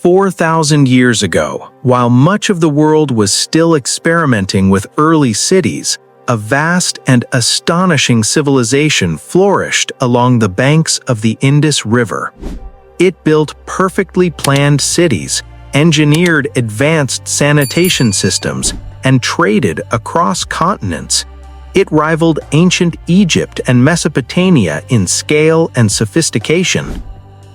4,000 years ago, while much of the world was still experimenting with early cities, a vast and astonishing civilization flourished along the banks of the Indus River. It built perfectly planned cities, engineered advanced sanitation systems, and traded across continents. It rivaled ancient Egypt and Mesopotamia in scale and sophistication.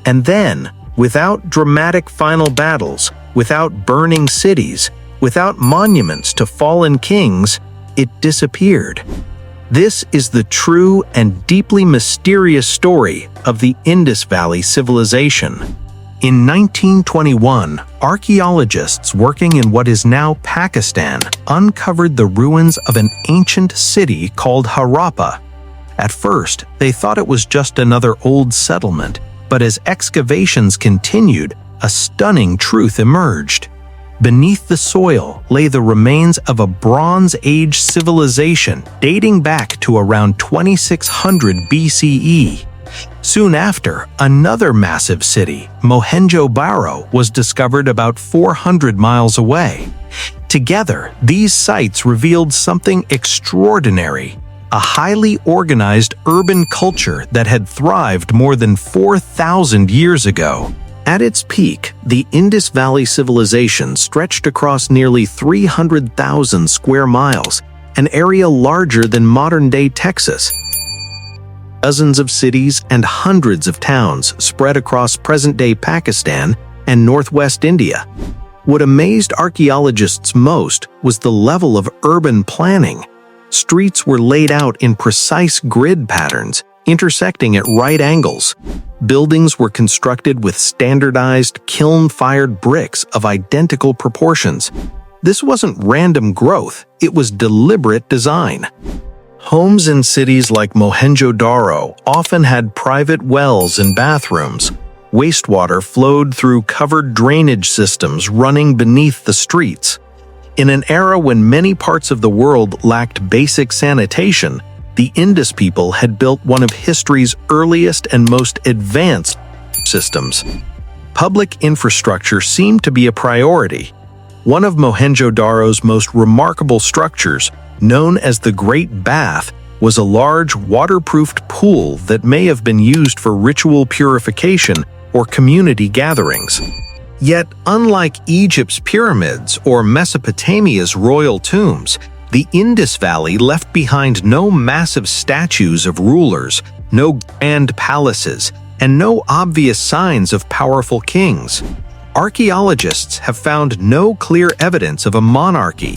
And then, without dramatic final battles, without burning cities, without monuments to fallen kings, it disappeared. This is the true and deeply mysterious story of the Indus Valley Civilization. In 1921, archaeologists working in what is now Pakistan uncovered the ruins of an ancient city called Harappa. At first, they thought it was just another old settlement, but as excavations continued, a stunning truth emerged. Beneath the soil lay the remains of a Bronze Age civilization dating back to around 2600 BCE. Soon after, another massive city, Mohenjo-daro, was discovered about 400 miles away. Together, these sites revealed something extraordinary: a highly organized urban culture that had thrived more than 4,000 years ago. At its peak, the Indus Valley Civilization stretched across nearly 300,000 square miles, an area larger than modern-day Texas. Dozens of cities and hundreds of towns spread across present-day Pakistan and northwest India. What amazed archaeologists most was the level of urban planning. Streets were laid out in precise grid patterns, intersecting at right angles. Buildings were constructed with standardized, kiln-fired bricks of identical proportions. This wasn't random growth, it was deliberate design. Homes in cities like Mohenjo-daro often had private wells and bathrooms. Wastewater flowed through covered drainage systems running beneath the streets. In an era when many parts of the world lacked basic sanitation, the Indus people had built one of history's earliest and most advanced systems. Public infrastructure seemed to be a priority. One of Mohenjo-daro's most remarkable structures, known as the Great Bath, was a large waterproofed pool that may have been used for ritual purification or community gatherings. Yet, unlike Egypt's pyramids or Mesopotamia's royal tombs, the Indus Valley left behind no massive statues of rulers, no grand palaces, and no obvious signs of powerful kings. Archaeologists have found no clear evidence of a monarchy.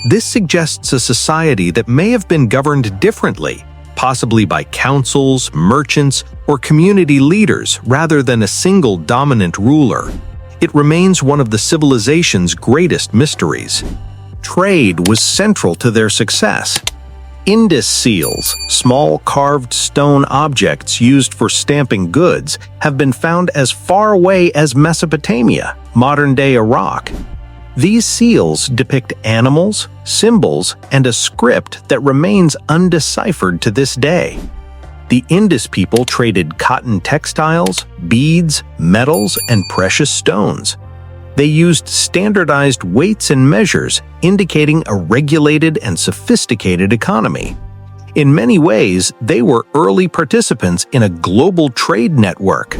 This suggests a society that may have been governed differently, possibly by councils, merchants, or community leaders rather than a single dominant ruler. It remains one of the civilization's greatest mysteries. Trade was central to their success. Indus seals, small carved stone objects used for stamping goods, have been found as far away as Mesopotamia, modern-day Iraq. These seals depict animals, symbols, and a script that remains undeciphered to this day. The Indus people traded cotton textiles, beads, metals, and precious stones. They used standardized weights and measures, indicating a regulated and sophisticated economy. In many ways, they were early participants in a global trade network.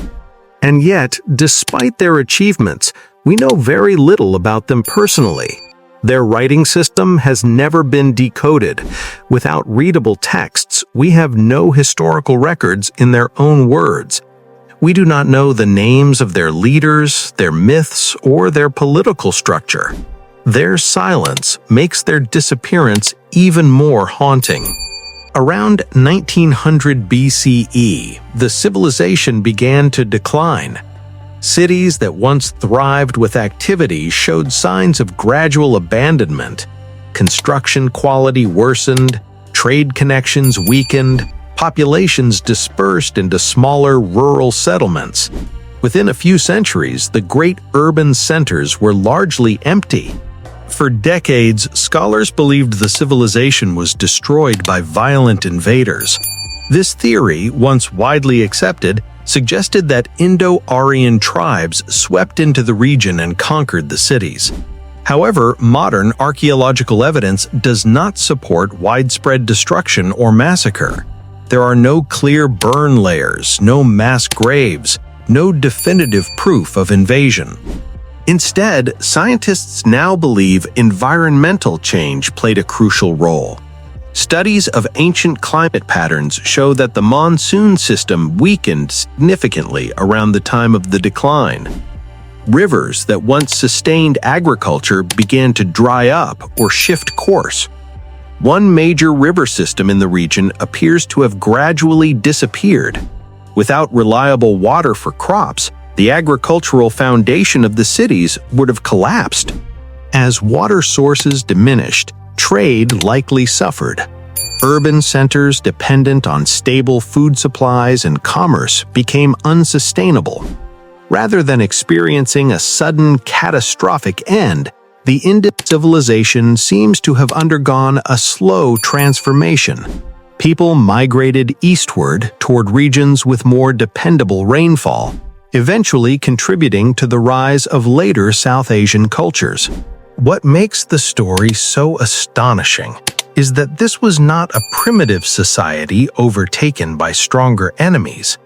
And yet, despite their achievements, we know very little about them personally. Their writing system has never been decoded. Without readable texts, we have no historical records in their own words. We do not know the names of their leaders, their myths, or their political structure. Their silence makes their disappearance even more haunting. Around 1900 BCE, the civilization began to decline. Cities that once thrived with activity showed signs of gradual abandonment. Construction quality worsened, trade connections weakened, populations dispersed into smaller rural settlements. Within a few centuries, the great urban centers were largely empty. For decades, scholars believed the civilization was destroyed by violent invaders. This theory, once widely accepted, suggested that Indo-Aryan tribes swept into the region and conquered the cities. However, modern archaeological evidence does not support widespread destruction or massacre. There are no clear burn layers, no mass graves, no definitive proof of invasion. Instead, scientists now believe environmental change played a crucial role. Studies of ancient climate patterns show that the monsoon system weakened significantly around the time of the decline. Rivers that once sustained agriculture began to dry up or shift course. One major river system in the region appears to have gradually disappeared. Without reliable water for crops, the agricultural foundation of the cities would have collapsed. As water sources diminished, trade likely suffered. Urban centers dependent on stable food supplies and commerce became unsustainable. Rather than experiencing a sudden catastrophic end, the Indus civilization seems to have undergone a slow transformation. People migrated eastward toward regions with more dependable rainfall, eventually contributing to the rise of later South Asian cultures. What makes the story so astonishing is that this was not a primitive society overtaken by stronger enemies.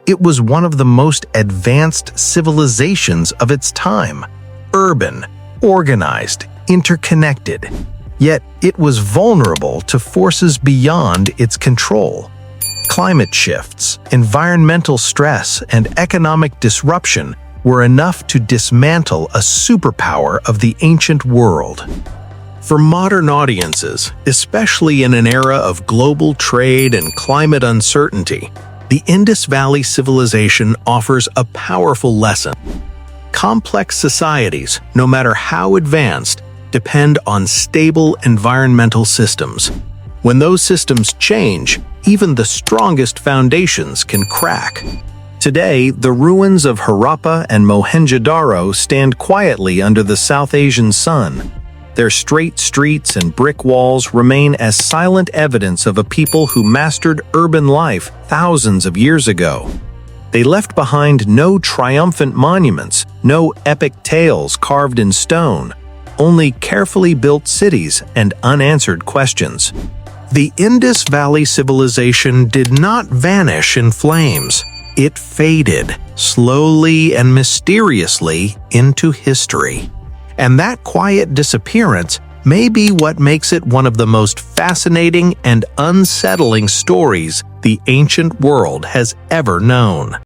It was one of the most advanced civilizations of its time, urban, organized, interconnected. Yet it was vulnerable to forces beyond its control. Climate shifts, environmental stress, and economic disruption were enough to dismantle a superpower of the ancient world. For modern audiences, especially in an era of global trade and climate uncertainty, the Indus Valley Civilization offers a powerful lesson. Complex societies, no matter how advanced, depend on stable environmental systems. When those systems change, even the strongest foundations can crack. Today, the ruins of Harappa and Mohenjo-daro stand quietly under the South Asian sun. Their straight streets and brick walls remain as silent evidence of a people who mastered urban life thousands of years ago. They left behind no triumphant monuments, no epic tales carved in stone, only carefully built cities and unanswered questions. The Indus Valley Civilization did not vanish in flames. It faded, slowly and mysteriously, into history. And that quiet disappearance may be what makes it one of the most fascinating and unsettling stories the ancient world has ever known.